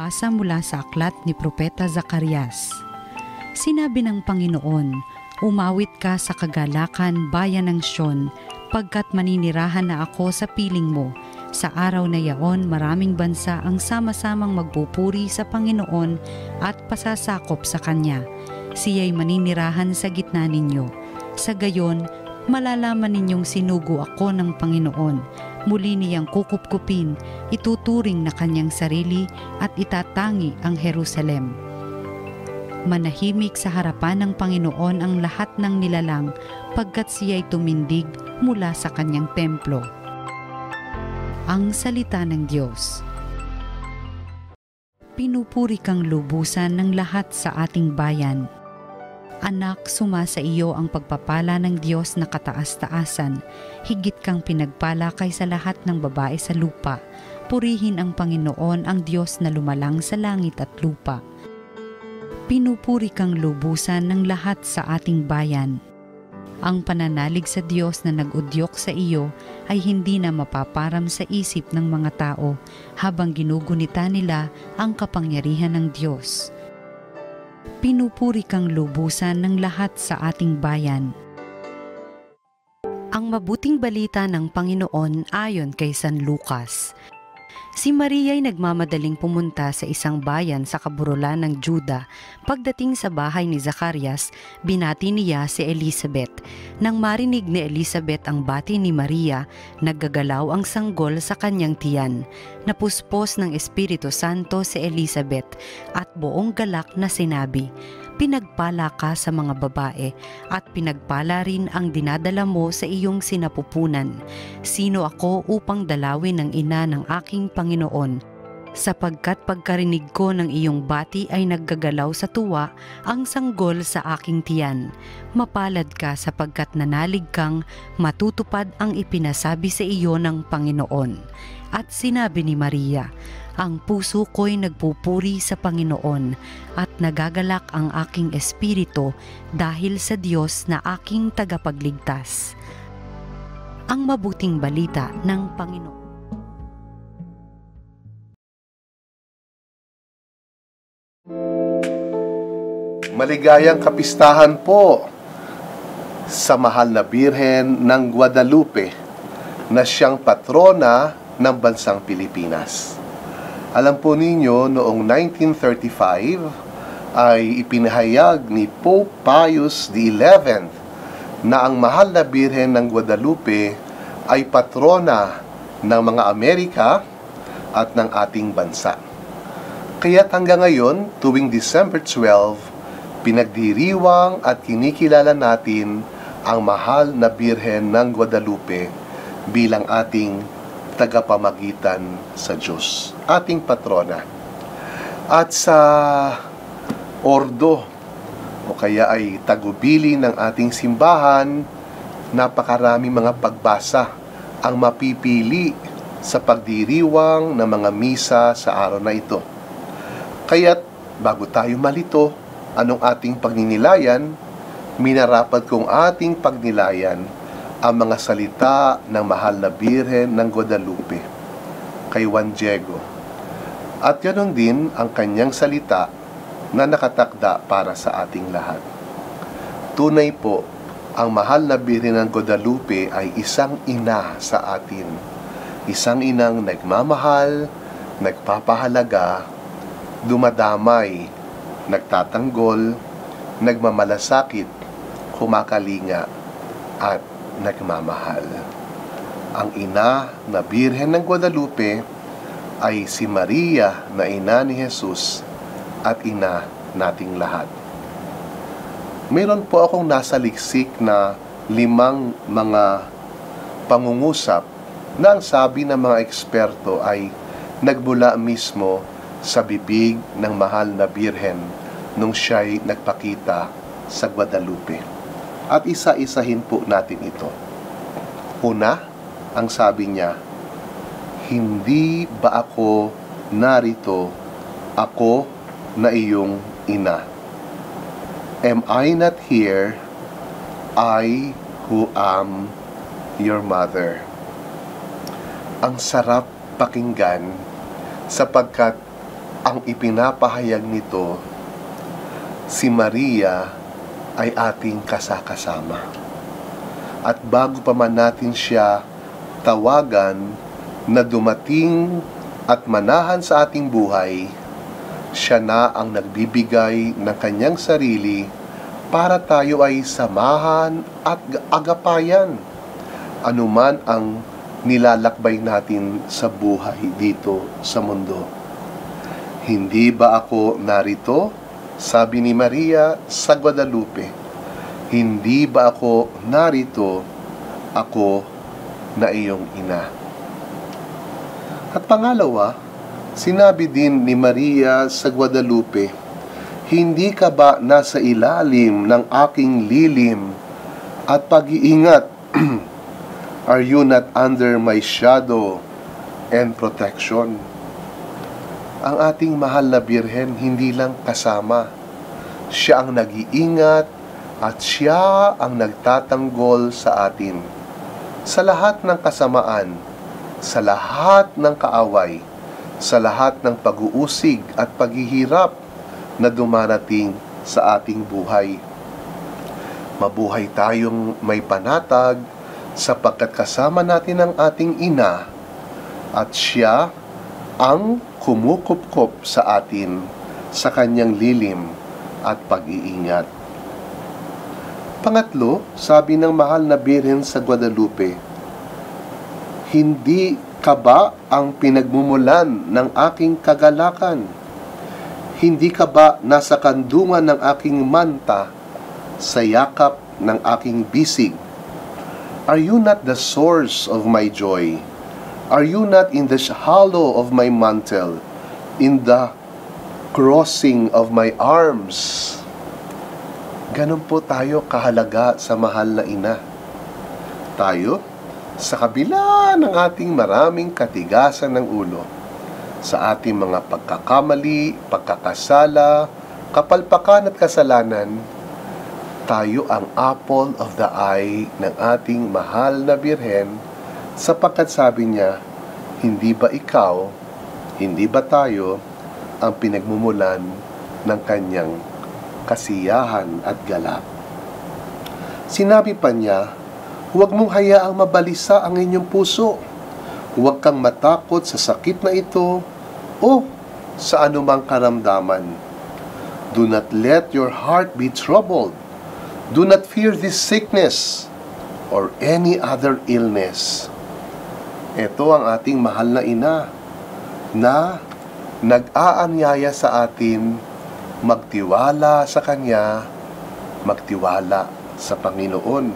Pagbasa mula sa aklat ni Propeta Zacarias. Sinabi ng Panginoon, "Umawit ka sa kagalakan, bayan ng Sion, pagkat maninirahan na ako sa piling mo. Sa araw na yaon, maraming bansa ang sama-samang magpupuri sa Panginoon at pasasakop sa Kanya. Siya'y maninirahan sa gitna ninyo. Sa gayon, malalaman ninyong sinugo ako ng Panginoon. Muli niyang kukupkupin, ituturing na kanyang sarili at itatangi ang Jerusalem. Manahimik sa harapan ng Panginoon ang lahat ng nilalang, pagkat siya'y tumindig mula sa kanyang templo." Ang salita ng Diyos. Pinupuri kang lubusan ng lahat sa ating bayan. Anak, sumasa iyo ang pagpapala ng Diyos na kataas-taasan. Higit kang pinagpala kaysa lahat ng babae sa lupa. Purihin ang Panginoon, ang Diyos na lumalang sa langit at lupa. Pinupuri kang lubusan ng lahat sa ating bayan. Ang pananalig sa Diyos na nag-udyok sa iyo ay hindi na mapaparam sa isip ng mga tao habang ginugunita nila ang kapangyarihan ng Diyos. Pinupuri kang lubusan ng lahat sa ating bayan. Ang mabuting balita ng Panginoon ayon kay San Lucas. Si Maria'y nagmamadaling pumunta sa isang bayan sa kaburulan ng Juda. Pagdating sa bahay ni Zacarias, binati niya si Elizabeth. Nang marinig ni Elizabeth ang bati ni Maria, naggagalaw ang sanggol sa kanyang tiyan. Napuspos ng Espiritu Santo si Elizabeth at buong galak na sinabi, "Pinagpala ka sa mga babae at pinagpala rin ang dinadala mo sa iyong sinapupunan. Sino ako upang dalawin ng ina ng aking Panginoon? Sapagkat pagkarinig ko ng iyong bati ay naggagalaw sa tuwa ang sanggol sa aking tiyan. Mapalad ka sapagkat nanalig kang matutupad ang ipinasabi sa iyo ng Panginoon." At sinabi ni Maria, "Ang puso ko'y nagpupuri sa Panginoon at nagagalak ang aking espiritu dahil sa Diyos na aking tagapagligtas." Ang mabuting balita ng Panginoon. Maligayang kapistahan po sa mahal na Birhen ng Guadalupe na siyang patrona ng bansang Pilipinas. Alam po ninyo, noong 1935 ay ipinahayag ni Pope Pius XI na ang mahal na Birhen ng Guadalupe ay patrona ng mga Amerika at ng ating bansa. Kaya't hanggang ngayon, tuwing December 12, pinagdiriwang at kinikilala natin ang mahal na Birhen ng Guadalupe bilang ating tagapamagitan sa Diyos, ating patrona. At sa ordo o kaya ay tagubili ng ating simbahan, napakaraming mga pagbasa ang mapipili sa pagdiriwang ng mga misa sa araw na ito. Kaya't bago tayo malito, anong ating pagninilayan, minarapat kong ating pagnilayan ang mga salita ng mahal na Birhen ng Guadalupe kay Juan Diego. At ganoon din ang kanyang salita na nakatakda para sa ating lahat. Tunay po, ang mahal na Birhen ng Guadalupe ay isang ina sa atin. Isang inang nagmamahal, nagpapahalaga, dumadamay, nagtatanggol, nagmamalasakit, kumakalinga, at nagmamahal. Ang ina na Birhen ng Guadalupe ay si Maria na ina ni Jesus at ina nating lahat. Mayroon po akong nasa liksik na 5 mga pangungusap na ang sabi ng mga eksperto ay nagmula mismo sa bibig ng mahal na Birhen nung siya'y nagpakita sa Guadalupe. At isa-isahin po natin ito. Una, ang sabi niya, "Hindi ba ako narito, ako na iyong ina? Am I not here, I who am your mother?" Ang sarap pakinggan sapagkat ang ipinapahayag nito, si Maria ay ating kasakasama. At bago pa man natin siya tawagan na dumating at manahan sa ating buhay, siya na ang nagbibigay ng kanyang sarili para tayo ay samahan at agapayan anuman ang nilalakbay natin sa buhay dito sa mundo. Hindi ba ako narito? Sabi ni Maria sa Guadalupe. Hindi ba ako narito? Ako na iyong ina. At pangalawa, sinabi din ni Maria sa Guadalupe, hindi ka ba nasa ilalim ng aking lilim at pag-iingat? Are you not under my shadow and protection? Ang ating mahal na Birhen hindi lang kasama. Siya ang nag-iingat at siya ang nagtatanggol sa atin. Sa lahat ng kasamaan, sa lahat ng kaaway, sa lahat ng pag-uusig at paghihirap na dumarating sa ating buhay. Mabuhay tayong may panatag sapagkat kasama natin ang ating ina at siya ang kumukupkop sa atin sa kanyang lilim at pag-iingat. Pangatlo, sabi ng mahal na Birhen sa Guadalupe, hindi ka ba ang pinagmumulan ng aking kagalakan? Hindi ka ba nasa kandungan ng aking manta sa yakap ng aking bisig? Are you not the source of my joy? Are you not in the hollow of my mantle, in the crossing of my arms? Ganun po tayo kahalaga sa mahal na ina. Tayo, sa kabila ng ating maraming katigasan ng ulo, sa ating mga pagkakamali, pagkakasala, kapalpakan at kasalanan, tayo ang apple of the eye ng ating mahal na Birhen sapagkat sabi niya, hindi ba ikaw, hindi ba tayo ang pinagmumulan ng kanyang kasiyahan at galak? Sinabi pa niya, huwag mong hayaang mabalisa ang inyong puso. Huwag kang matakot sa sakit na ito o sa anumang karamdaman. Do not let your heart be troubled. Do not fear this sickness or any other illness. Ito ang ating mahal na ina na nag-aanyaya sa atin magtiwala sa Kanya, magtiwala sa Panginoon.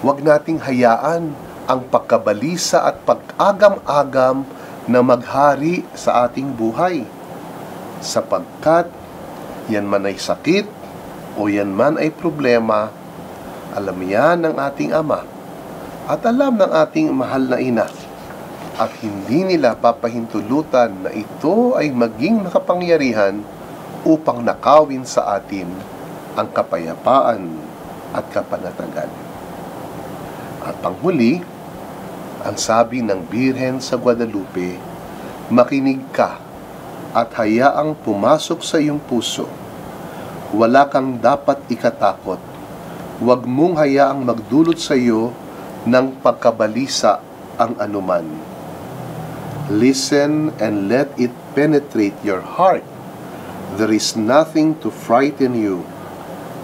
Huwag nating hayaan ang pagkabalisa at pag-agam-agam na maghari sa ating buhay, sapagkat yan man ay sakit o yan man ay problema, alam yan ng ating Ama at alam ng ating mahal na ina, at hindi nila papahintulutan na ito ay maging makapangyarihan upang nakawin sa atin ang kapayapaan at kapanatagan. At panghuli, ang sabi ng Birhen sa Guadalupe, makinig ka at hayaang pumasok sa iyong puso. Wala kang dapat ikatakot. Huwag mong hayaang magdulot sa iyo ng pagkabalisa ang anuman. Listen and let it penetrate your heart. There is nothing to frighten you.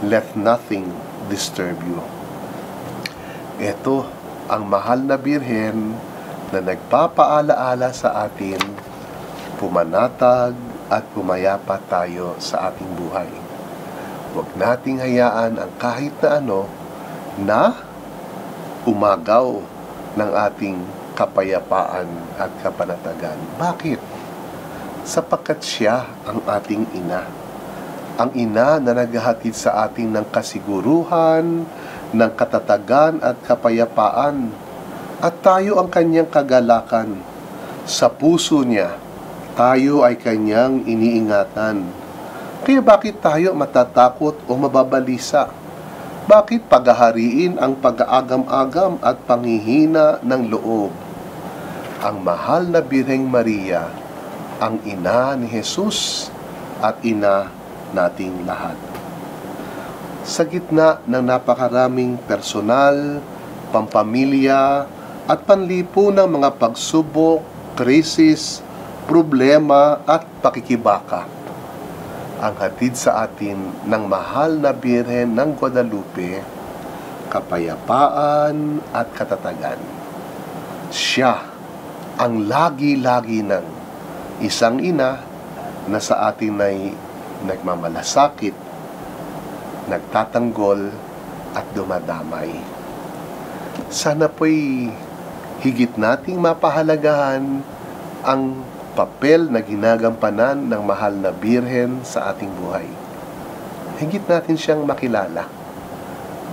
Let nothing disturb you. Ito ang mahal na Birhen na nagpapaalaala sa atin, pumanatag at pumayapa tayo sa ating buhay. Huwag nating hayaan ang kahit na ano na umagaw ng ating kapayapaan at kapanatagan. Bakit? Sapagkat siya ang ating ina. Ang ina na naghahatid sa atin ng kasiguruhan, ng katatagan at kapayapaan. At tayo ang kanyang kagalakan. Sa puso niya, tayo ay kanyang iniingatan. Kaya bakit tayo matatakot o mababalisa? Bakit paghahariin ang pag-aagam-agam at panghihina ng loob? Ang mahal na Birheng Maria ang ina ni Jesus at ina nating lahat. Sa gitna ng napakaraming personal, pampamilya at panlipunang mga pagsubok, krisis, problema at pakikibaka, ang hatid sa atin ng mahal na Birhen ng Guadalupe, kapayapaan at katatagan. Siya ang lagi-lagi ng isang ina na sa atin ay nagmamalasakit, nagtatanggol at dumadamay. Sana po'y higit nating mapahalagahan ang papel na ginagampanan ng mahal na Birhen sa ating buhay. Higit natin siyang makilala.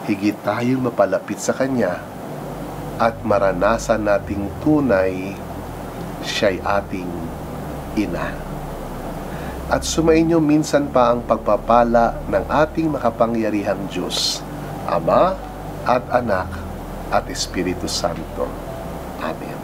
Higit tayong mapalapit sa Kanya at maranasan nating tunay siya'y ating ina. At sumainyo minsan pa ang pagpapala ng ating makapangyarihang Diyos, Ama at Anak at Espiritu Santo. Amen.